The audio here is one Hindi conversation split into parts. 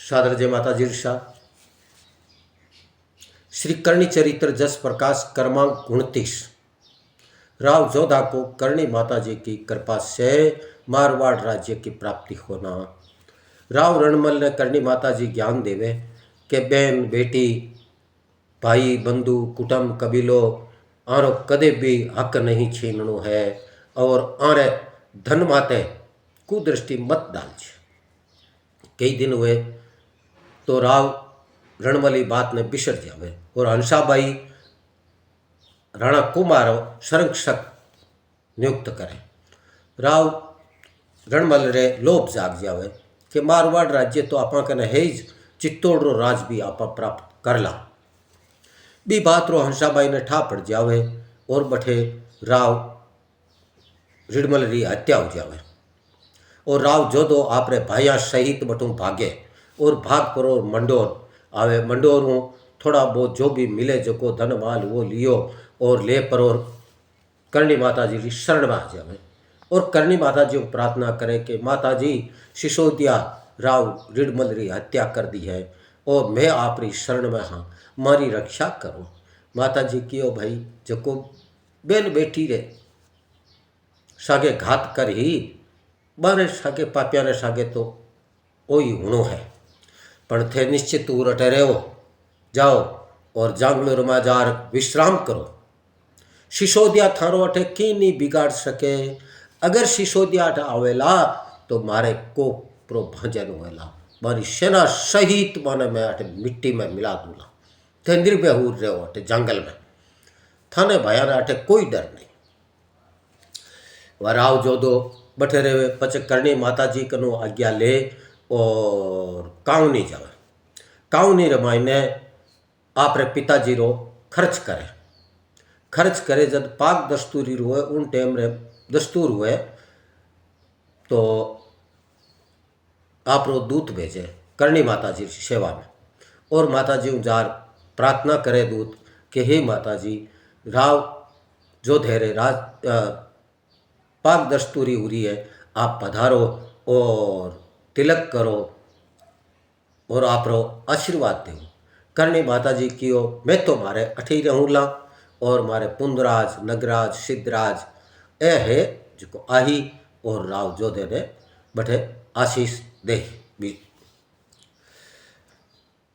सादर जय माता जी शाह। श्री करणी चरित्र जस प्रकाश क्रमांक 29। राव जोधा को करणी माता जी की कृपा से मारवाड़ राज्य की प्राप्ति होना। राव रणमल ने करणी माता जी ज्ञान देवे के बहन बेटी भाई बंधु कुटुंब कबीलो आरो कदे भी हक नहीं छीननो है और आरे धन माते कुदृष्टि मत डालजे। कई दिन हुए तो राव रणमली बात ने बिसर जावे और हंसाबाई राणा कुमार संरक्षक नियुक्त करे। राव रणमल रे लोभ जाग जावे कि मारवाड़ राज्य तो आपा कने है ही, चित्तौड़ रो राज भी आपा प्राप्त करला। बी बात रो हंसाबाई ने ठा पड़ जावे और बठे राव रणमल री हत्या हो जावे और राव जोधो आपरे भाइया सहित बटू भागे और भाग पर और मंडोर आवे। मंडोर हूँ थोड़ा बहुत जो भी मिले जो को धन माल वो लियो और ले पर और करणी माता जी की शरण में आ जावे और करणी माता जी को प्रार्थना करे कि माता जी सिसोदिया राव रणमल री हत्या कर दी है और मैं आप री शरण में हाँ, मारी रक्षा करो। माता जी कियो भाई जको बेन बेटी रे सागे घात कर ही बारे सागे पापिया ने सागे तो ओई हुणो है, पण थे निश्चित उरटे रहो जाओ और जांगलोर में जार विश्राम करो। सिसोदिया थारो अठे की नहीं बिगाड़ सके। अगर सिसोदिया अठ आवेला तो मारे को प्रो भजन होएला, मारी सेना सहित माने मैं अठे मिट्टी में मिला दूंगा। थे निर्भय रहो अठे जंगल में, थाने भाया ने अठे कोई डर नहीं। वह राव जोधो बठे रहे पचे करणी माता जी कनो आज्ञा ले और काउनी जावे। काउनी रे मायने आपरे पिताजी रो खर्च करे जब पाक दस्तूरी हुए उन टाइम रे दस्तूर हुए तो आप रो दूत भेजे करणी माता जी की सेवा में और माता जी जार प्रार्थना करे दूत कि हे माता जी राव जो धेरे राज पाक दस्तूरी हो रही है, आप पधारो और तिलक करो और आप रो आशीर्वाद दो। करणी माता जी कियो मैं तो मारे अठी रहूँला और मारे पुंदराज नगराज सिद्धराज ए है जो आही और राव जोधे ने बठे आशीष दे भी।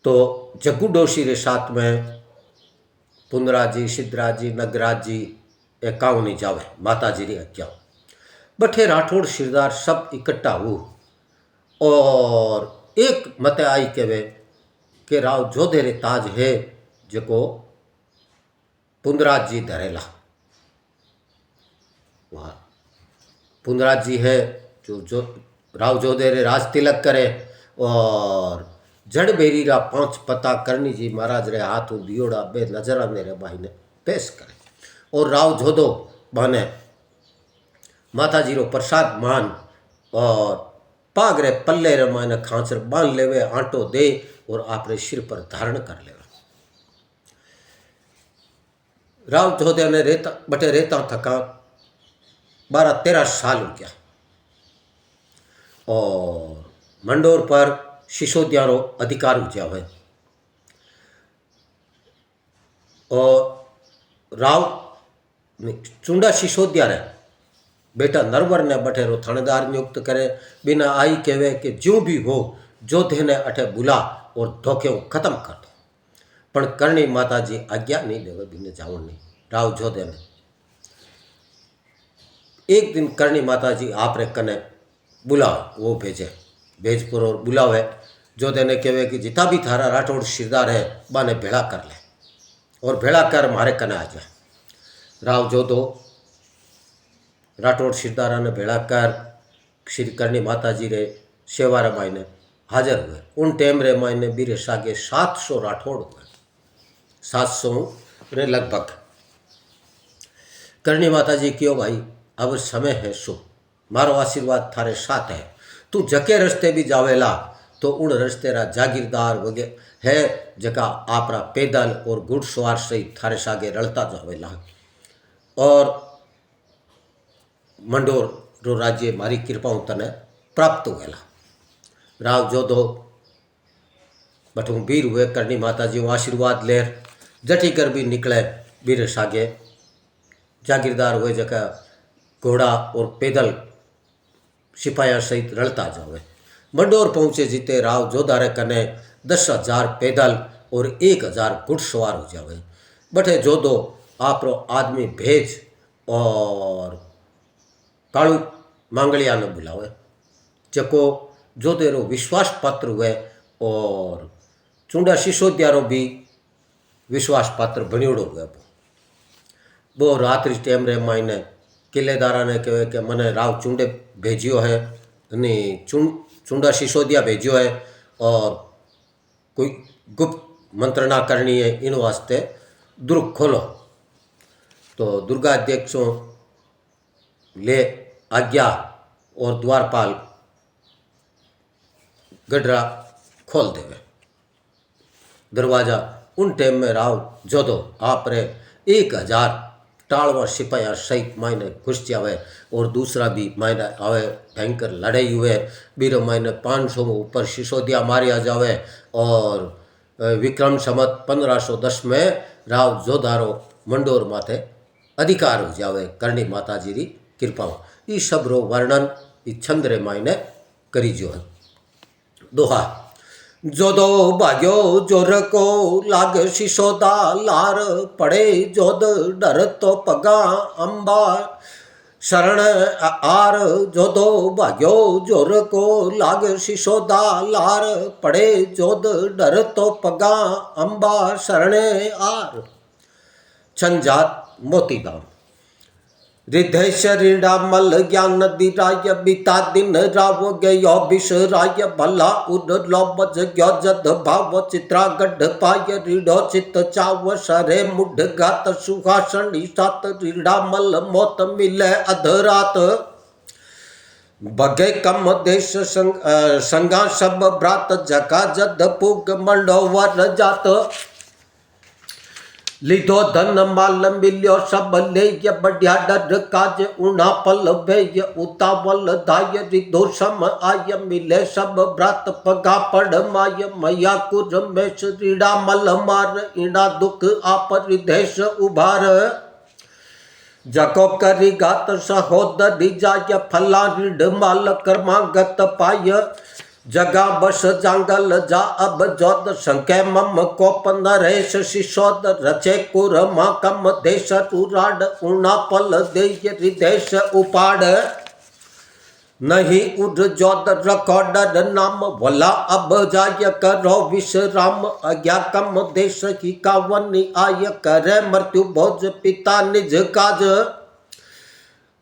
तो जग्गू डोशी रे साथ में पुंदराज जी सिद्धराज जी नगराज जी ए काउनी जावे माता जी री आज्ञा। बठे राठौड़ सिरदार सब इकट्ठा हो और एक मत आई कहे कि राव जोधे रे ताज है जो पुंदराज जी धरेला। वह पुंदराज जी है जो राव जोधे रे राज तिलक करे और जड़ बेरी रा 5 पता करणी जी महाराज रे हाथ दियोड़ा बे नजरा मेरे भाई ने पेश करे और राव जोधो बने माता जी रो प्रसाद मान और पाग रे पल्ले रे माने खांचर बांध लेवे आंटो दे और आपरे सिर पर धारण कर लेवे। राव जोधे ने रेता बटे रेता थका 12-13 साल हो गया और मंडोर पर सिसोदिया रो अधिकार हो जावे और राव चुंडा सिसोदिया रे बेटा नरवर ने बठेरो थानेदार नियुक्त करे। बिना आई कहे कि जो भी हो जोधे ने अठे बुला और धोखे खत्म कर दो, पण करणी माता जी आज्ञा नहीं देवे बिने जावन नहीं। राव जोधे ने एक दिन करणी माता जी आपरे कने बुलाओ वो भेजपुर और बुलावे। जोधे ने कहे कि जितना भी थारा राठौड़ सिरदार है बाने भेड़ा कर ले और भेड़ा कर मारे कने आ जा। राव जोधो राठौड़ सिरदारा ने भेड़ा कर श्री करणी माता जी रे सेवा रे मायने हाजर हुए। उन टाइम रे मायने बीरे सागे 700 राठौड़ हुए, 700 रे लगभग। करणी माता जी क्यों भाई अब समय है सो मारो आशीर्वाद थारे साथ है, तू जके रस्ते भी जावेला तो उन रस्ते रा जागीरदार वगैरह है जका आपरा पैदल और घुड़सवार सहित थारे सागे रलता जावेला और मंडोर रो राज्य मारी कृपा तने प्राप्त हुएला। राव जोधो बठू वीर हुए करनी माता जी आशीर्वाद लेर जठी कर भी निकले वीर सागे जागीरदार हुए जगह घोड़ा और पैदल सिपाहिया सहित रलता जावे। मंडोर पहुँचे जीते राव जोधारे कने 10,000 पैदल और 1,000 घुड़सवार हो जावे। बठे जोधो आपरो आदमी भेज और कालू मांगलिया ने बुलावे जको जोधेरो विश्वास पात्र हुए और चूंडा सिसोदियारो भी विश्वास पात्र बन्योड़ो हुए। वो रात्रि टाइम रे मायने किलेदारा ने कहे कि मने राव चूंडे भेजियो है नहीं चूंडा सिसोदिया भेजियो है और कोई गुप्त मंत्रणा करनी है इन वास्ते दुर्ग खोलो। तो दुर्गाध्यक्षों ले आज्ञा और द्वारपाल गडरा खोल देवे दरवाजा। उन टाइम में राव जोधो आप रे 1,000 टालवा सिपाहिया सहित मायने घुस जावे और दूसरा भी मायने आवे। भयंकर लड़ाई हुए बीरो मायने 500 ऊपर सिसोदिया मारिया जावे और विक्रम संवत 1510 में राव जोधारो मंडोर माथे अधिकार हो जावे करणी माता जी री कृपा। ई सब रो वर्णन ई छंद रे मायने करी जो है। दोहा जोधो भाग्यो जोर को लाग सिसोदा लार पड़े जोध डर तो पगा अंबा शरण आर। जोधो भाग्यो जोर को लाग सिसोदा लार पड़े जोध डर तो पगा अंबा शरण आर। छंजात मोतीदाम हृदय शरीरा मल ज्ञान दिराय बीता दिन राव गयो विष राय भला उद लोबज ग्यो जद भाव चित्रा गढ़ पाय रीढ़ो चित चाव सरे मुढ़ गात सुहासनी सात रीढ़ा मल मोत मिले अधरात। बगे कम देश संगा सब भ्रात जका जद पुग मंडोवर जात। लिधो धन माल मिल्यो सब ले बढ़िया डर काज उना पल भय उतावल धाय रिधो सम आय मिले सब भ्रात पगा पड़ माय मैया कुर मेष रीड़ा मल मार इना दुख आप हृदय उभार। जको करी गात सहोदरी जाय फला रीढ़ माल कर्मागत पाय। जगा बस जांगल जा अब जोद संख्य मम कोप नरेश सिसोद रचे कुर मा कम देश उराड उना पल देय हृदय उपाड़। नहीं उड जोद रखो डर नाम भला अब जाय करो विश्राम। अज्ञा कम देश की कावनी आय करे मृत्यु भोज पिता निज काज।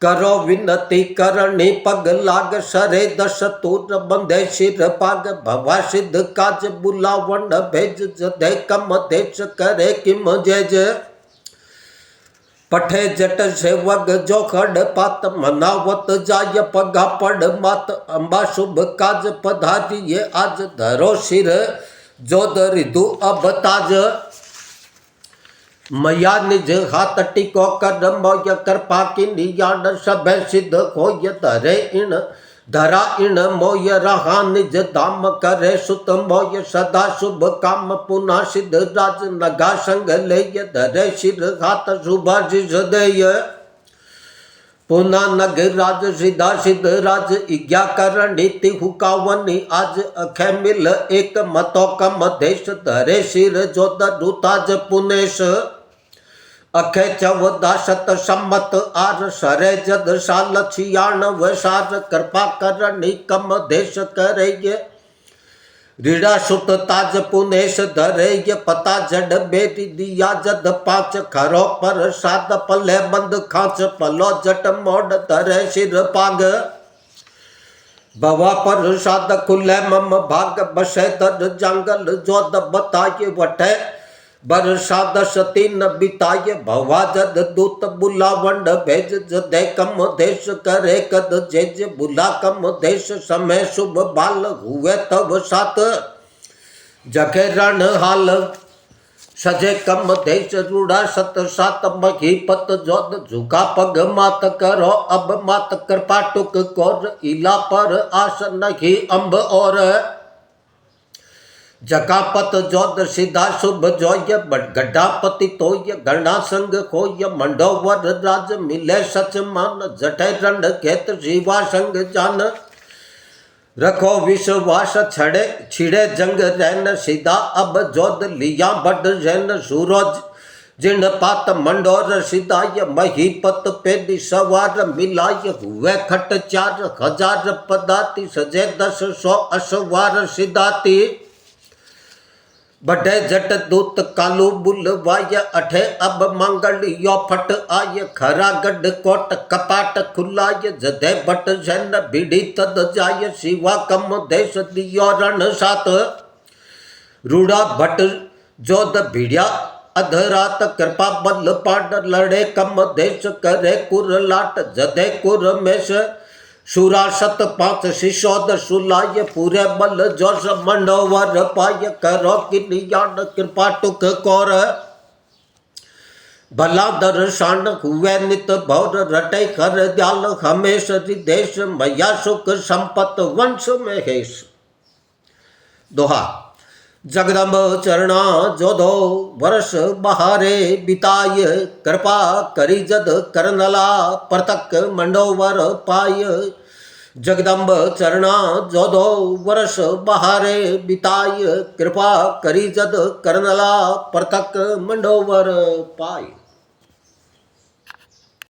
करो विनती करणी पग लाग सरे दश तूर बंधे सिर पाग। भवा सिद्ध काज बुलावन भेज जदे कम देश करे किम जेज। पठे जट सेवक जोखड़ पात मनावत जाय पगा पड़ मात। अंबा शुभ काज पधारिये आज धरो सिर जोध रिधु अब ताज। मैया निज हाथ टिको कर मोय कृपा की नियान सब सिद्ध खोय धरे इन धरा इन मोय रहा निज धाम करे सुत मोय सदा शुभ काम पुना सिद्ध राज नगा संग ले धरे सिर हाथ शुभ जिस देय। पुना नग राज सिद्धा सिद्ध राज इज्ञा कर नीति हुकावनी आज अखे मिल एक मतो कम देश धरे सिर जोध दूताज पुनेश। अखे 14 शत सम्मत आर सरे जद साल 96 सार कृपा करनी कम देश करे। रीड़ा सुत ताज पुनेश धरे पता जड बेटी दिया जद 5 खरो पर साद पले बंद खांच पलो जट मोड़ धरे सिर पाग। बवा पर साद खुले मम भाग बसे दर जंगल जोद बताये वटे। बरसात 3 बिताये भवा जद दूत बुलावंड भेज जदे कम देश करे कद जेज बुला कम देश समय शुभ बाल हुए तब सात। जगे रण हाल सजे कम देश रूढ़ा 7 सात महीपत जोद झुका पग मात करो अब मात कृपा टुक कोर इला पर आस नहीं अम्ब और। जकापत जोद सीधा शुभ जोय गड्ढापति तोय गणा संग खोय मंडोवर राज मिले सच मान जटे रंड खेत जीवा संग जान रखो विश्वास छड़े छिड़े जंग रैन सीधा अब जोद लिया बड रैन सूरज जिन पात मंडोर सिदाय महीपत पेदी सवार मिलाय हुए खट 4000 पदाती सजे 10 अश्वार सिदाती बड़े जट दूत कालू बुलवाय अठे अब मंगल यो फट आय खरा गढ़ कोट कपाट खुलाय जदे बट जैन बीड़ी तद जाय शिवा कम देश दियो रण सात रूड़ा भट जोद भिड़िया अधरात कृपा बल पाट लड़े कम देश करे कुर लाट जदे कुर मेष सुरासत 5 शिशोद सुलाय पूरे बल जोश मंडोवर पाय करो किनियान कृपा टुक कौर भला दर्शन हुए नित भौर रटे कर दयाल हमेश देश मैया सुख संपत वंश महेश। दोहा जगदम्ब चरणा जोधो वर्ष बहारे बिताय कृपा करी जद करनला परतक मंडोवर पाय जगदम्ब चरणा जोधो वर्ष बहारे बिताय कृपा करी जद करनला परतक मंडोवर पाय।